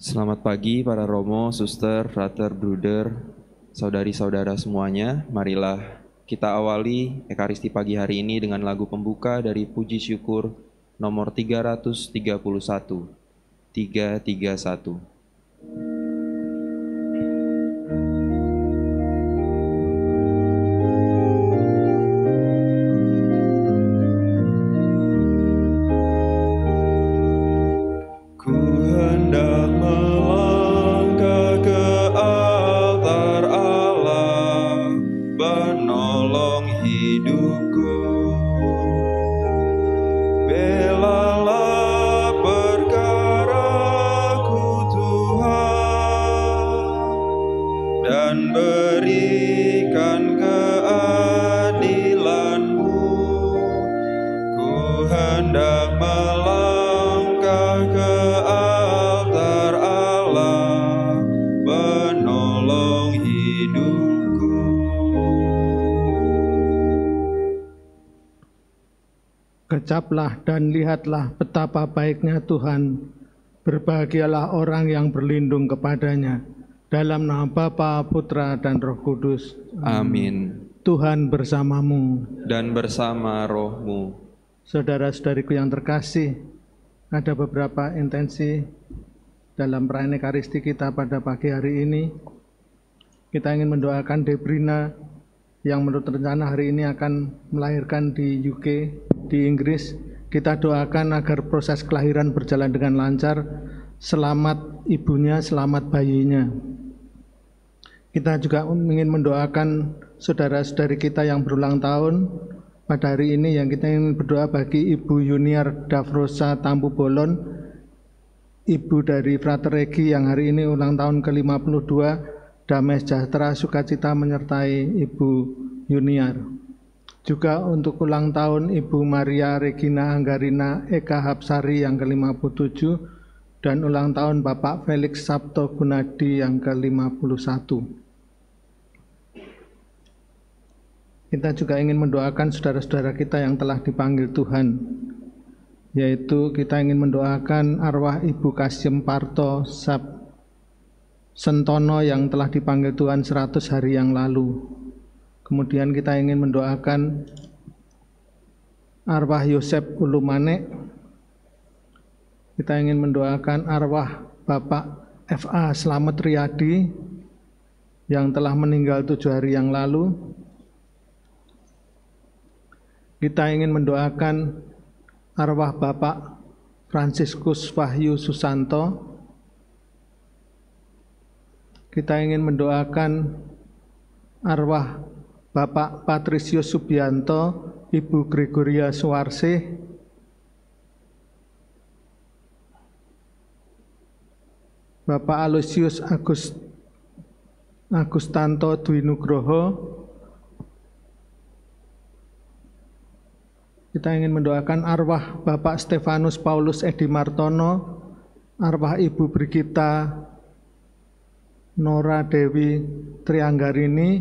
Selamat pagi para romo, suster, frater, bruder, saudari-saudara semuanya. Marilah kita awali Ekaristi pagi hari ini dengan lagu pembuka dari Puji Syukur nomor 331. 331. Kecaplah dan lihatlah betapa baiknya Tuhan. Berbahagialah orang yang berlindung kepadanya. Dalam nama Bapa, Putra, dan Roh Kudus. Amin. Tuhan bersamamu. Dan bersama rohmu. Saudara-saudariku yang terkasih, ada beberapa intensi dalam perayaan Ekaristi kita pada pagi hari ini. Kita ingin mendoakan Debrina yang menurut rencana hari ini akan melahirkan di UK, di Inggris. Kita doakan agar proses kelahiran berjalan dengan lancar, selamat ibunya, selamat bayinya. Kita juga ingin mendoakan saudara-saudari kita yang berulang tahun pada hari ini, yang kita ingin berdoa bagi Ibu Yuniar Davrosa Tampu Bolon, ibu dari Frater Regi yang hari ini ulang tahun ke-52. Damai sejahtera, sukacita menyertai Ibu Yuniar. Juga untuk ulang tahun Ibu Maria Regina Anggarina Eka Hapsari yang ke-57 dan ulang tahun Bapak Felix Sabto Gunadi yang ke-51. Kita juga ingin mendoakan saudara-saudara kita yang telah dipanggil Tuhan, yaitu kita ingin mendoakan arwah Ibu Kasim Parto Sentono yang telah dipanggil Tuhan 100 hari yang lalu. Kemudian kita ingin mendoakan arwah Yosep Ulumane. Kita ingin mendoakan arwah Bapak F.A. Slamet Riyadi yang telah meninggal 7 hari yang lalu. Kita ingin mendoakan arwah Bapak Fransiskus Wahyu Susanto. Kita ingin mendoakan arwah Bapak Patrisius Subianto, Ibu Gregoria Suwarsih, Bapak Aloysius Agustanto Dwi Nugroho. Kita ingin mendoakan arwah Bapak Stefanus Paulus Edi Martono, arwah Ibu Brigita Nora Dewi Trianggarini,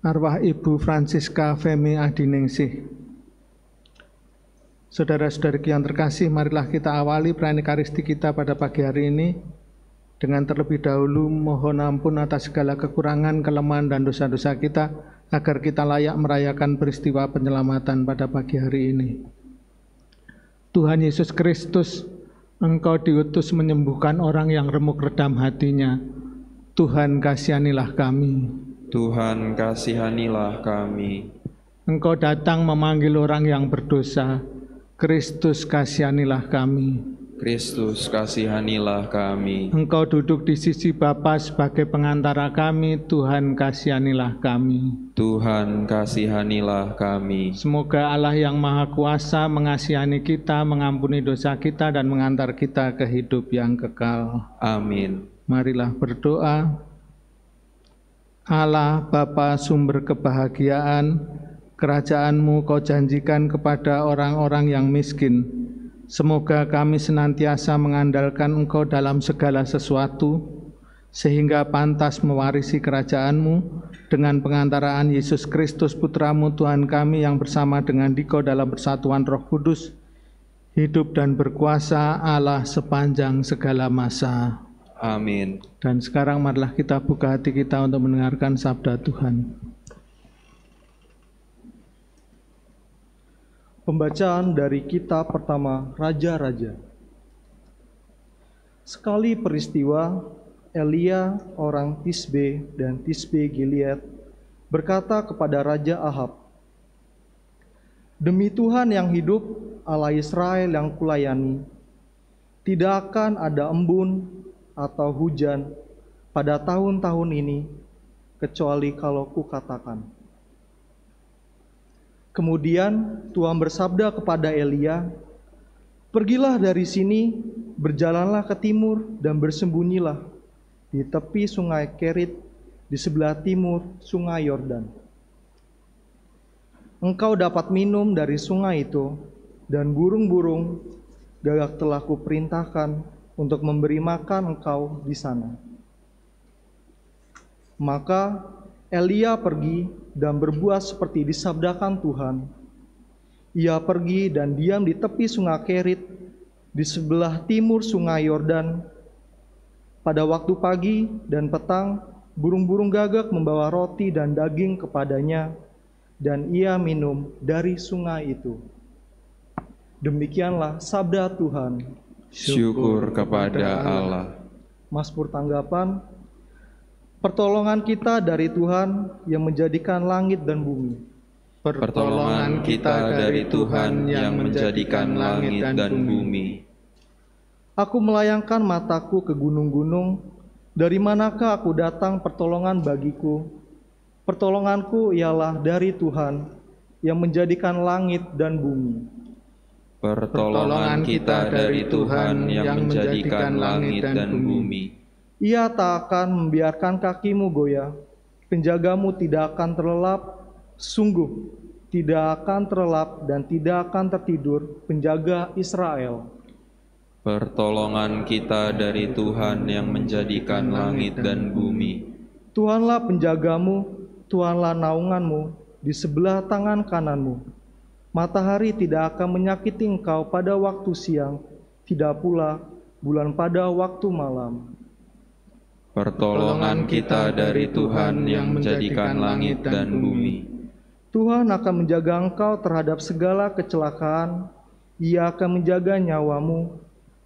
arwah Ibu Francisca Femi Adiningsih. Saudara-saudari yang terkasih, marilah kita awali perayaan Ekaristi kita pada pagi hari ini dengan terlebih dahulu mohon ampun atas segala kekurangan, kelemahan, dan dosa-dosa kita, agar kita layak merayakan peristiwa penyelamatan pada pagi hari ini. Tuhan Yesus Kristus, Engkau diutus menyembuhkan orang yang remuk redam hatinya. Tuhan kasihanilah kami. Tuhan kasihanilah kami. Engkau datang memanggil orang yang berdosa. Kristus kasihanilah kami. Kristus kasihanilah kami. Engkau duduk di sisi Bapa sebagai pengantara kami. Tuhan kasihanilah kami. Tuhan kasihanilah kami. Semoga Allah yang Maha Kuasa mengasihani kita, mengampuni dosa kita, dan mengantar kita ke hidup yang kekal. Amin. Marilah berdoa. Allah Bapa sumber kebahagiaan, kerajaan-Mu Kau janjikan kepada orang-orang yang miskin. Semoga kami senantiasa mengandalkan Engkau dalam segala sesuatu, sehingga pantas mewarisi kerajaan-Mu dengan pengantaraan Yesus Kristus Putra-Mu Tuhan kami, yang bersama dengan Dikau dalam persatuan Roh Kudus, hidup dan berkuasa Allah sepanjang segala masa. Amin. Dan sekarang marilah kita buka hati kita untuk mendengarkan sabda Tuhan. Pembacaan dari kitab pertama Raja-Raja. Sekali peristiwa, Elia orang Tisbe dan Tisbe Gilead berkata kepada Raja Ahab, "Demi Tuhan yang hidup, Allah Israel yang kulayani, tidak akan ada embun atau hujan pada tahun-tahun ini, kecuali kalau kukatakan." Kemudian Tuhan bersabda kepada Elia, "Pergilah dari sini, berjalanlah ke timur dan bersembunyilah di tepi sungai Kerit di sebelah timur sungai Yordan. Engkau dapat minum dari sungai itu, dan burung-burung gagak telah kuperintahkan untuk memberi makan engkau di sana." Maka Elia pergi dan berbuat seperti disabdakan Tuhan. Ia pergi dan diam di tepi sungai Kerit di sebelah timur sungai Yordan. Pada waktu pagi dan petang, burung-burung gagak membawa roti dan daging kepadanya, dan ia minum dari sungai itu. Demikianlah sabda Tuhan. Syukur kepada Allah. Mazmur tanggapan. Pertolongan kita dari Tuhan yang menjadikan langit dan bumi. Pertolongan kita dari Tuhan yang menjadikan langit dan bumi. Aku melayangkan mataku ke gunung-gunung. Dari manakah aku datang pertolongan bagiku? Pertolonganku ialah dari Tuhan yang menjadikan langit dan bumi. Pertolongan kita dari Tuhan yang menjadikan langit dan bumi. Ia tak akan membiarkan kakimu goyah, penjagamu tidak akan terlelap, sungguh tidak akan terlelap dan tidak akan tertidur penjaga Israel. Pertolongan kita dari Tuhan yang menjadikan langit dan bumi. Tuhanlah penjagamu, Tuhanlah naunganmu di sebelah tangan kananmu. Matahari tidak akan menyakiti engkau pada waktu siang, tidak pula bulan pada waktu malam. Pertolongan kita dari Tuhan yang menjadikan langit dan bumi. Tuhan akan menjaga engkau terhadap segala kecelakaan. Ia akan menjaga nyawamu.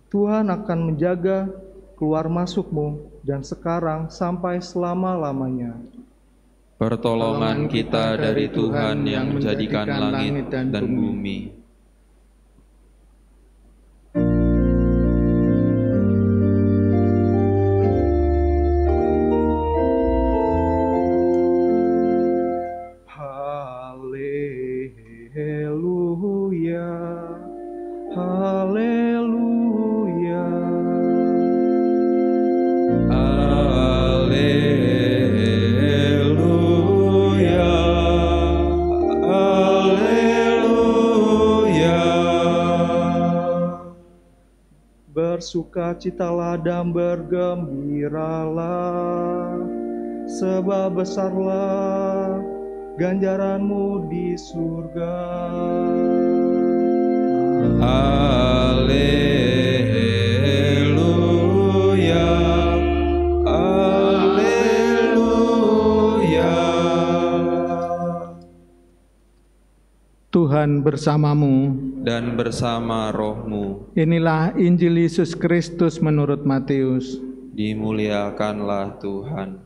Tuhan akan menjaga keluar masukmu dan sekarang sampai selama-lamanya. Pertolongan kita dari Tuhan yang menjadikan langit dan bumi. Bersukacitalah dan bergembiralah, sebab besarlah ganjaranmu di surga. Haleluya, haleluya. Tuhan bersamamu Dan bersama rohmu. Inilah Injil Yesus Kristus menurut Matius. Dimuliakanlah Tuhan.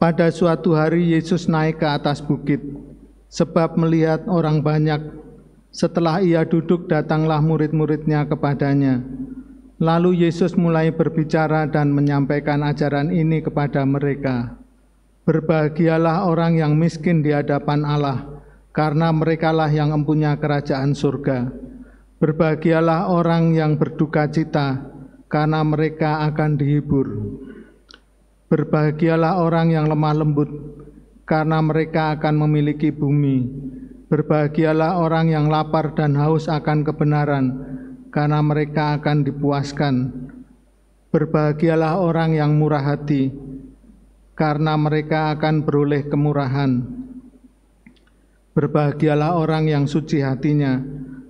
Pada suatu hari Yesus naik ke atas bukit, sebab melihat orang banyak. Setelah ia duduk, datanglah murid-muridnya kepadanya. Lalu Yesus mulai berbicara dan menyampaikan ajaran ini kepada mereka. Berbahagialah orang yang miskin di hadapan Allah, karena merekalah yang mempunyai kerajaan surga. Berbahagialah orang yang berduka cita, karena mereka akan dihibur. Berbahagialah orang yang lemah lembut, karena mereka akan memiliki bumi. Berbahagialah orang yang lapar dan haus akan kebenaran, karena mereka akan dipuaskan. Berbahagialah orang yang murah hati, karena mereka akan beroleh kemurahan. Berbahagialah orang yang suci hatinya,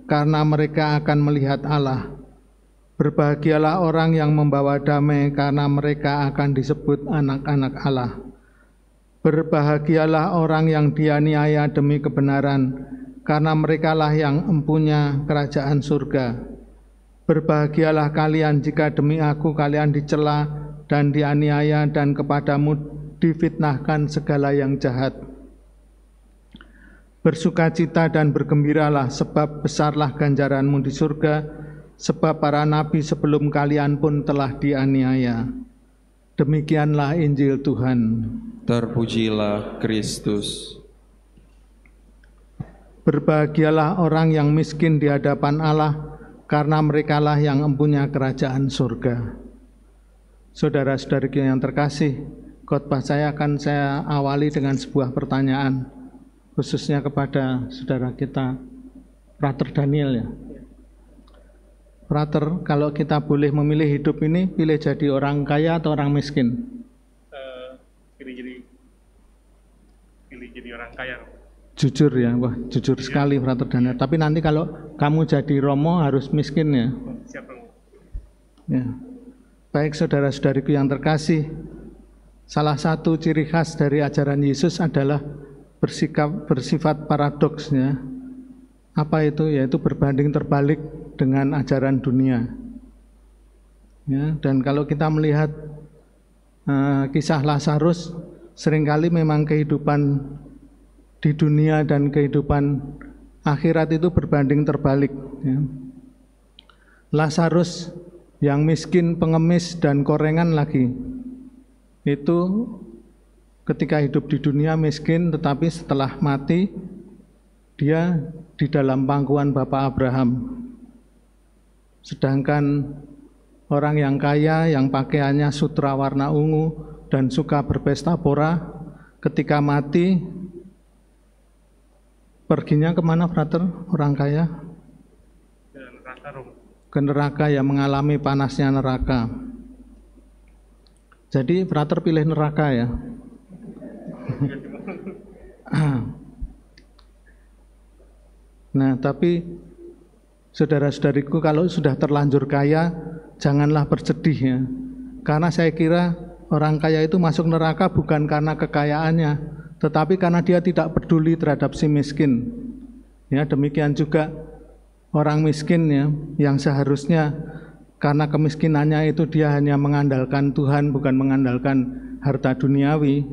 karena mereka akan melihat Allah. Berbahagialah orang yang membawa damai, karena mereka akan disebut anak-anak Allah. Berbahagialah orang yang dianiaya demi kebenaran, karena merekalah yang empunya kerajaan surga. Berbahagialah kalian jika demi aku kalian dicela dan dianiaya, dan kepadamu difitnahkan segala yang jahat. Bersukacita dan bergembiralah, sebab besarlah ganjaranmu di surga, sebab para nabi sebelum kalian pun telah dianiaya. Demikianlah Injil Tuhan. Terpujilah Kristus. Berbahagialah orang yang miskin di hadapan Allah, karena merekalah yang empunya kerajaan surga. Saudara-saudariku yang terkasih, khotbah saya akan saya awali dengan sebuah pertanyaan, khususnya kepada saudara kita, Frater Daniel ya. Frater, kalau kita boleh memilih hidup ini, pilih jadi orang kaya atau orang miskin? Pilih jadi orang kaya. Jujur ya, wah jujur sekali Frater Daniel. Tapi nanti kalau kamu jadi Romo harus miskin ya. Siap, Bang. Ya. Baik saudara-saudariku yang terkasih, salah satu ciri khas dari ajaran Yesus adalah bersifat paradoksnya. Apa itu? Yaitu berbanding terbalik dengan ajaran dunia. Ya, dan kalau kita melihat kisah Lazarus, seringkali memang kehidupan di dunia dan kehidupan akhirat itu berbanding terbalik. Ya. Lazarus yang miskin, pengemis, dan korengan lagi, itu ketika hidup di dunia miskin, tetapi setelah mati, dia di dalam pangkuan Bapak Abraham. Sedangkan orang yang kaya, yang pakaiannya sutra warna ungu dan suka berpesta pora, ketika mati, perginya kemana, Frater? Orang kaya? Ke neraka, yang mengalami panasnya neraka. Jadi Frater pilih neraka ya? Nah, tapi saudara-saudariku, kalau sudah terlanjur kaya, janganlah bersedih ya. Karena saya kira orang kaya itu masuk neraka bukan karena kekayaannya, tetapi karena dia tidak peduli terhadap si miskin. Ya, demikian juga orang miskin ya, yang seharusnya karena kemiskinannya itu dia hanya mengandalkan Tuhan, bukan mengandalkan harta duniawi.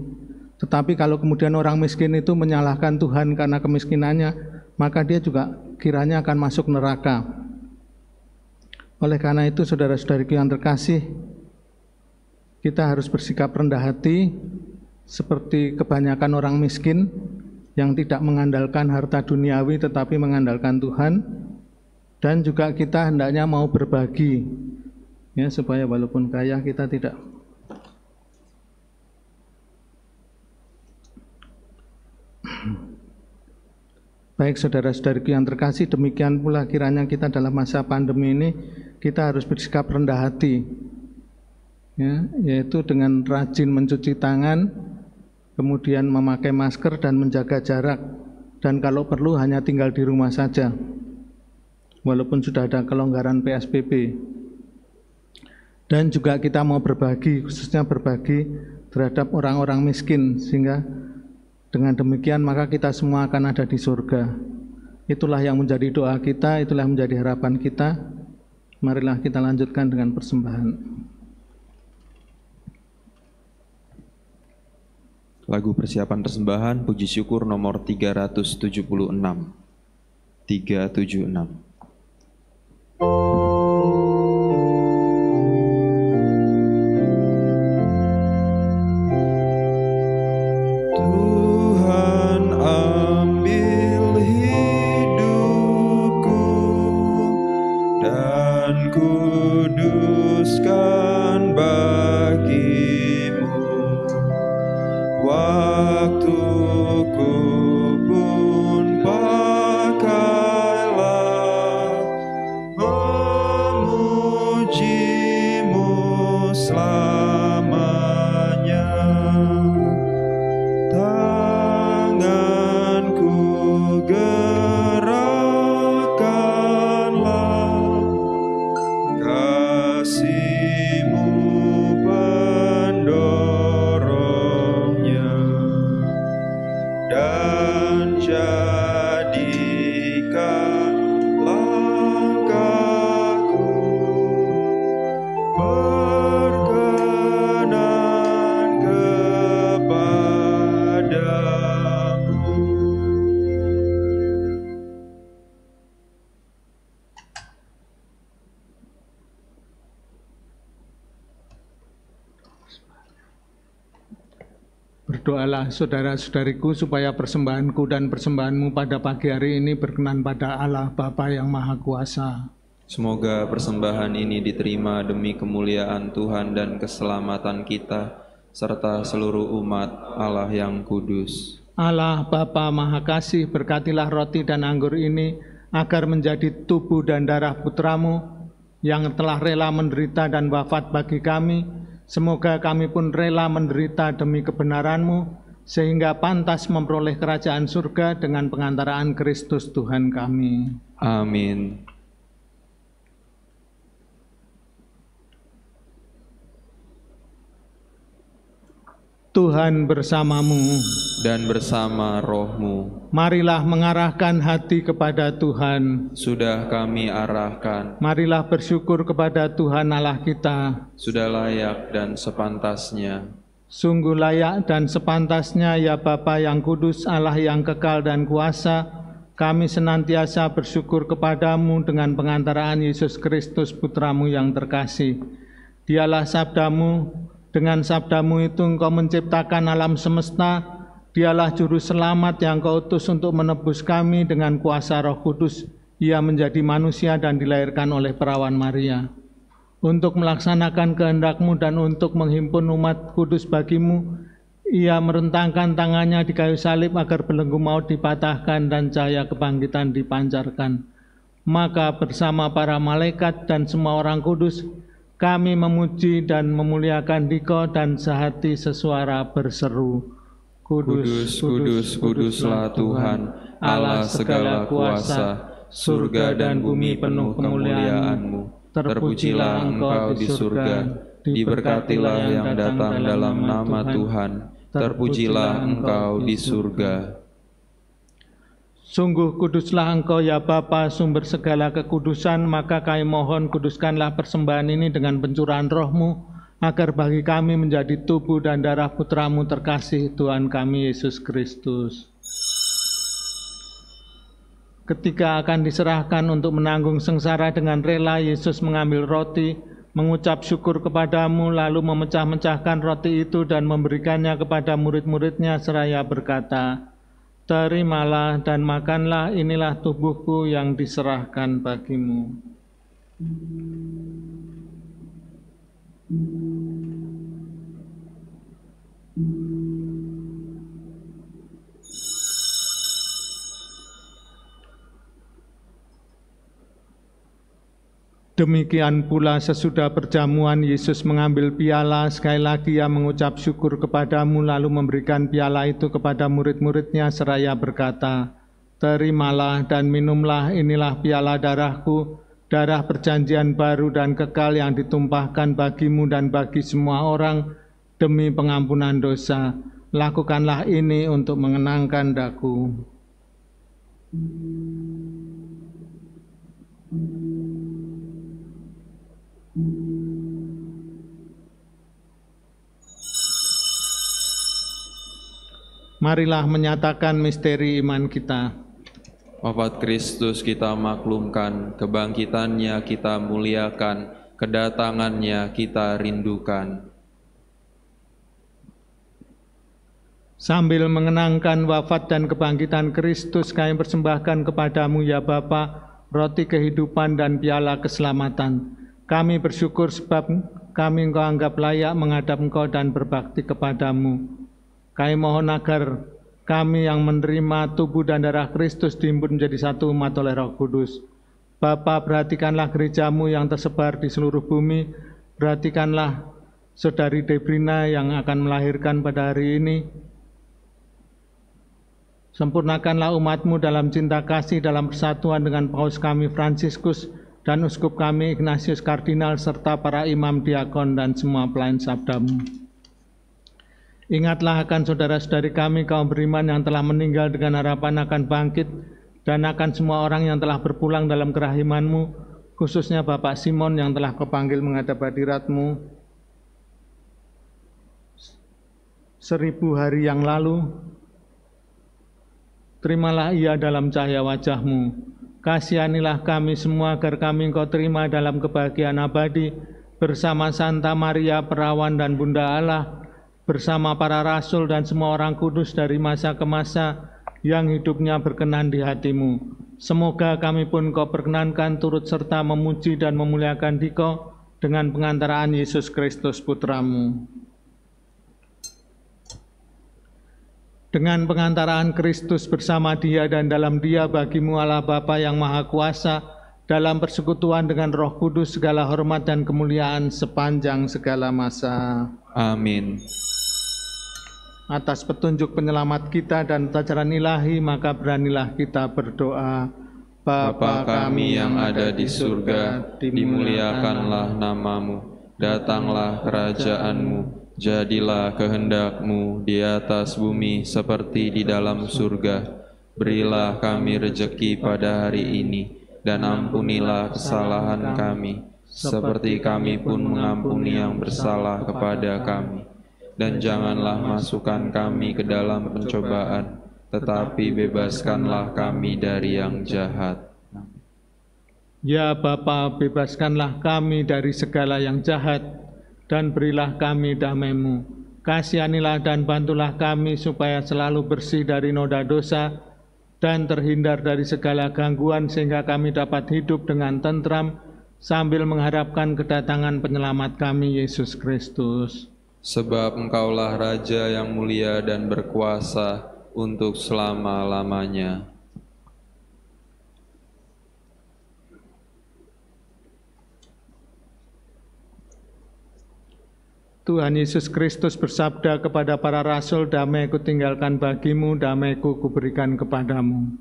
Tetapi kalau kemudian orang miskin itu menyalahkan Tuhan karena kemiskinannya, maka dia juga kiranya akan masuk neraka. Oleh karena itu, saudara-saudariku yang terkasih, kita harus bersikap rendah hati seperti kebanyakan orang miskin yang tidak mengandalkan harta duniawi tetapi mengandalkan Tuhan, dan juga kita hendaknya mau berbagi ya, supaya walaupun kaya kita tidak Baik saudara-saudariku yang terkasih, demikian pula kiranya kita dalam masa pandemi ini kita harus bersikap rendah hati ya, yaitu dengan rajin mencuci tangan, kemudian memakai masker dan menjaga jarak, dan kalau perlu hanya tinggal di rumah saja walaupun sudah ada kelonggaran PSBB. Dan juga kita mau berbagi, khususnya berbagi terhadap orang-orang miskin, sehingga dengan demikian maka kita semua akan ada di surga. Itulah yang menjadi doa kita, itulah yang menjadi harapan kita. Marilah kita lanjutkan dengan persembahan. Lagu persiapan persembahan puji syukur nomor 376. 376. God. Berdoalah saudara-saudariku supaya persembahanku dan persembahanmu pada pagi hari ini berkenan pada Allah Bapa yang Maha Kuasa. Semoga persembahan ini diterima demi kemuliaan Tuhan dan keselamatan kita, serta seluruh umat Allah yang kudus. Allah Bapa Maha Kasih, berkatilah roti dan anggur ini agar menjadi tubuh dan darah putramu yang telah rela menderita dan wafat bagi kami. Semoga kami pun rela menderita demi kebenaran-Mu, sehingga pantas memperoleh kerajaan surga dengan pengantaraan Kristus Tuhan kami. Amin. Tuhan bersamamu Dan bersama rohmu. Marilah mengarahkan hati kepada Tuhan. Sudah kami arahkan. Marilah bersyukur kepada Tuhan Allah kita. Sudah layak dan sepantasnya. Sungguh layak dan sepantasnya ya Bapa yang kudus, Allah yang kekal dan kuasa, kami senantiasa bersyukur kepadamu dengan pengantaraan Yesus Kristus Putramu yang terkasih. Dialah sabdamu, dengan sabdamu itu engkau menciptakan alam semesta. Dialah juru selamat yang kau utus untuk menebus kami dengan kuasa Roh Kudus. Ia menjadi manusia dan dilahirkan oleh perawan Maria. Untuk melaksanakan kehendak-Mu dan untuk menghimpun umat kudus bagi-Mu, Ia merentangkan tangannya di kayu salib agar belenggu maut dipatahkan dan cahaya kebangkitan dipancarkan. Maka bersama para malaikat dan semua orang kudus, kami memuji dan memuliakan Dikau dan sehati sesuara berseru, Kudus, kudus, kuduslah Tuhan, Allah segala kuasa, surga dan bumi penuh kemuliaan-Mu. Terpujilah Engkau di surga, diberkatilah yang datang dalam nama Tuhan, terpujilah Engkau di surga. Sungguh kuduslah Engkau ya Bapa, sumber segala kekudusan, maka kami mohon kuduskanlah persembahan ini dengan pencurahan Roh-Mu, agar bagi kami menjadi tubuh dan darah Putra-Mu terkasih, Tuhan kami Yesus Kristus. Ketika akan diserahkan untuk menanggung sengsara dengan rela, Yesus mengambil roti, mengucap syukur kepadamu, lalu memecah-mecahkan roti itu dan memberikannya kepada murid-muridnya seraya berkata, "Terimalah dan makanlah, inilah tubuhku yang diserahkan bagimu." Demikian pula sesudah perjamuan Yesus mengambil piala, sekali lagi Ia mengucap syukur kepadamu, lalu memberikan piala itu kepada murid-muridnya seraya berkata, "Terimalah dan minumlah, inilah piala darahku, darah perjanjian baru dan kekal yang ditumpahkan bagimu dan bagi semua orang demi pengampunan dosa. Lakukanlah ini untuk mengenangkan daku." Marilah menyatakan misteri iman kita. Wafat Kristus kita maklumkan, kebangkitannya kita muliakan, kedatangannya kita rindukan. Sambil mengenangkan wafat dan kebangkitan Kristus, kami persembahkan kepadamu ya Bapa, roti kehidupan dan piala keselamatan. Kami bersyukur sebab kami Engkau anggap layak menghadap Engkau dan berbakti kepadamu. Kami mohon agar kami yang menerima tubuh dan darah Kristus dihimpun menjadi satu umat oleh Roh Kudus. Bapa, perhatikanlah gerejamu yang tersebar di seluruh bumi. Perhatikanlah saudari Debrina yang akan melahirkan pada hari ini. Sempurnakanlah umatmu dalam cinta kasih, dalam persatuan dengan Paus kami Fransiskus dan Uskup kami Ignatius Kardinal, serta para imam, diakon, dan semua pelayan sabdamu. Ingatlah akan saudara-saudari kami kaum beriman yang telah meninggal dengan harapan akan bangkit, dan akan semua orang yang telah berpulang dalam kerahiman-Mu, khususnya Bapak Simon yang telah Kau panggil menghadap hadirat-Mu 1000 hari yang lalu. Terimalah ia dalam cahaya wajah-Mu. Kasihanilah kami semua agar kami Engkau terima dalam kebahagiaan abadi bersama Santa Maria Perawan dan Bunda Allah, bersama para rasul dan semua orang kudus dari masa ke masa yang hidupnya berkenan di hati-Mu. Semoga kami pun Kau perkenankan turut serta memuji dan memuliakan Dikau dengan pengantaraan Yesus Kristus Putra-Mu. Dengan pengantaraan Kristus bersama Dia dan dalam Dia bagi-Mu Allah Bapa yang Maha Kuasa, dalam persekutuan dengan Roh Kudus segala hormat dan kemuliaan sepanjang segala masa. Amin. Atas petunjuk penyelamat kita dan ajaran ilahi, maka beranilah kita berdoa. Bapa kami yang ada di surga, dimuliakanlah nama-Mu, datanglah kerajaan-Mu, jadilah kehendak-Mu di atas bumi seperti di dalam surga. Berilah kami rejeki pada hari ini, dan ampunilah kesalahan kami, seperti kami pun mengampuni yang bersalah kepada kami. Dan janganlah masukkan kami ke dalam pencobaan, tetapi bebaskanlah kami dari yang jahat. Ya Bapa, bebaskanlah kami dari segala yang jahat, dan berilah kami damai-Mu. Kasihanilah dan bantulah kami supaya selalu bersih dari noda dosa, dan terhindar dari segala gangguan sehingga kami dapat hidup dengan tentram, sambil mengharapkan kedatangan penyelamat kami, Yesus Kristus. Sebab Engkaulah Raja yang mulia dan berkuasa untuk selama-lamanya. Tuhan Yesus Kristus bersabda kepada para rasul, "Damai kutinggalkan bagimu, damai-Ku kuberikan kepadamu."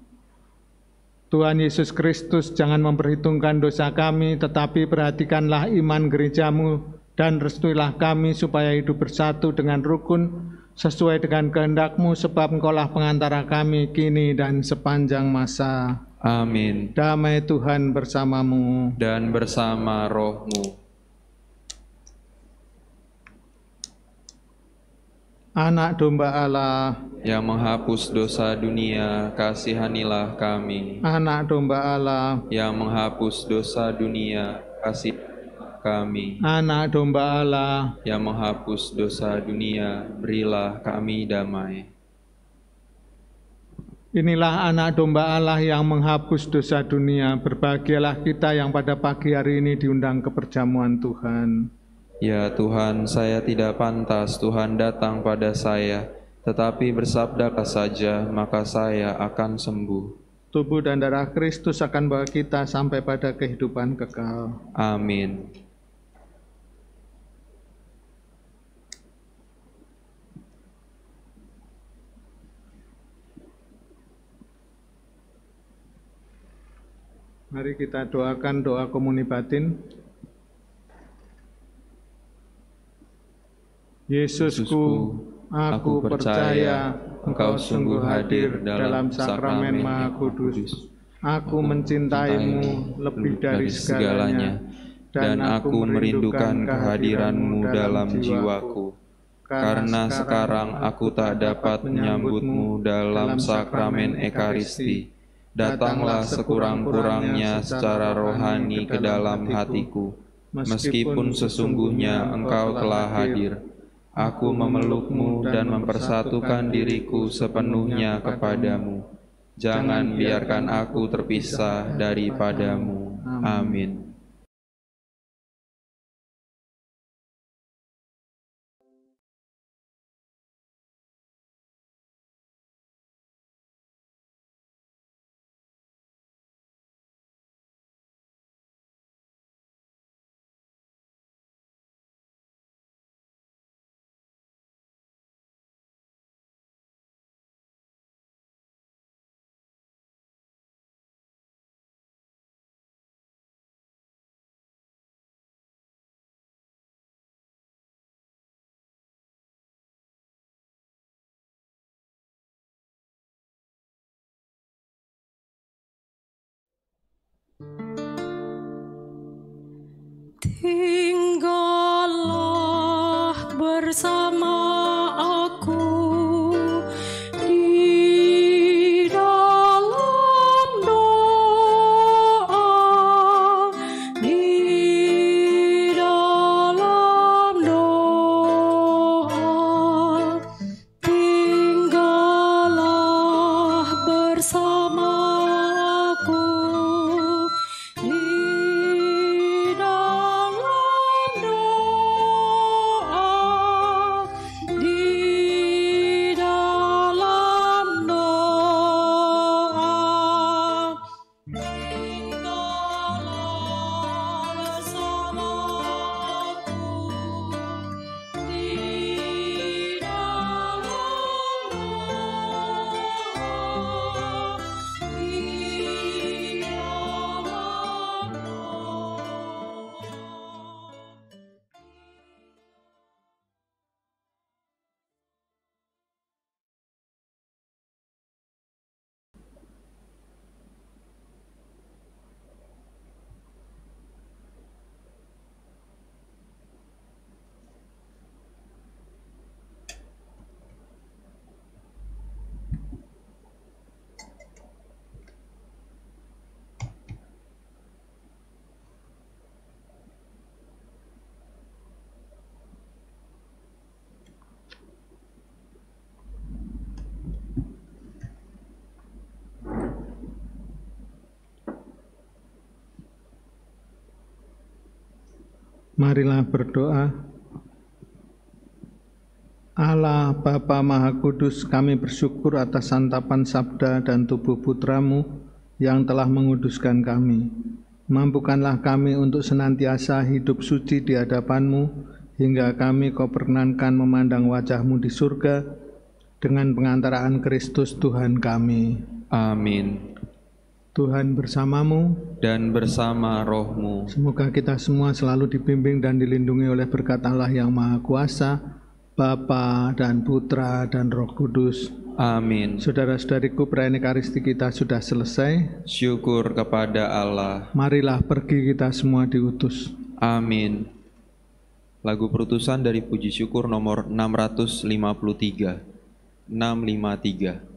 Tuhan Yesus Kristus, jangan memperhitungkan dosa kami, tetapi perhatikanlah iman gereja-Mu, dan restuilah kami supaya hidup bersatu dengan rukun, sesuai dengan kehendak-Mu, sebab Engkaulah pengantara kami kini dan sepanjang masa. Amin. Damai Tuhan bersamamu. Dan bersama roh-Mu. Anak domba Allah, yang menghapus dosa dunia, kasihanilah kami. Anak domba Allah, yang menghapus dosa dunia, kasih kami. Anak domba Allah, yang menghapus dosa dunia, berilah kami damai. Inilah anak domba Allah yang menghapus dosa dunia. Berbahagialah kita yang pada pagi hari ini diundang ke perjamuan Tuhan. Ya Tuhan, saya tidak pantas Tuhan datang pada saya, tetapi bersabdalah saja, maka saya akan sembuh. Tubuh dan darah Kristus akan bawa kita sampai pada kehidupan kekal. Amin. Mari kita doakan doa komuni batin. Yesusku, aku percaya Engkau sungguh hadir dalam sakramen Maha Kudus. Aku mencintaimu lebih dari segalanya, dan aku merindukan kehadiran-Mu dalam jiwaku. Karena sekarang aku tak dapat menyambut-Mu dalam sakramen Ekaristi, datanglah sekurang-kurangnya secara rohani ke dalam hatiku. Meskipun sesungguhnya Engkau telah hadir, aku memeluk-Mu dan mempersatukan diriku sepenuhnya kepadamu. Jangan biarkan aku terpisah daripada-Mu. Amin. Tinggallah bersama aku di dalam doa, di dalam doa. Marilah berdoa. Allah Bapa Maha Kudus, kami bersyukur atas santapan sabda dan tubuh putra-Mu yang telah menguduskan kami. Mampukanlah kami untuk senantiasa hidup suci di hadapan-Mu, hingga kami Kau perkenankan memandang wajah-Mu di surga dengan pengantaraan Kristus Tuhan kami. Amin. Tuhan bersamamu Dan bersama rohmu. Semoga kita semua selalu dibimbing dan dilindungi oleh berkat Allah yang Maha Kuasa, Bapa dan Putra dan Roh Kudus. Amin. Saudara-saudariku, perayaan Ekaristi kita sudah selesai. Syukur kepada Allah. Marilah pergi kita semua diutus. Amin. Lagu perutusan dari Puji Syukur nomor 653. 653.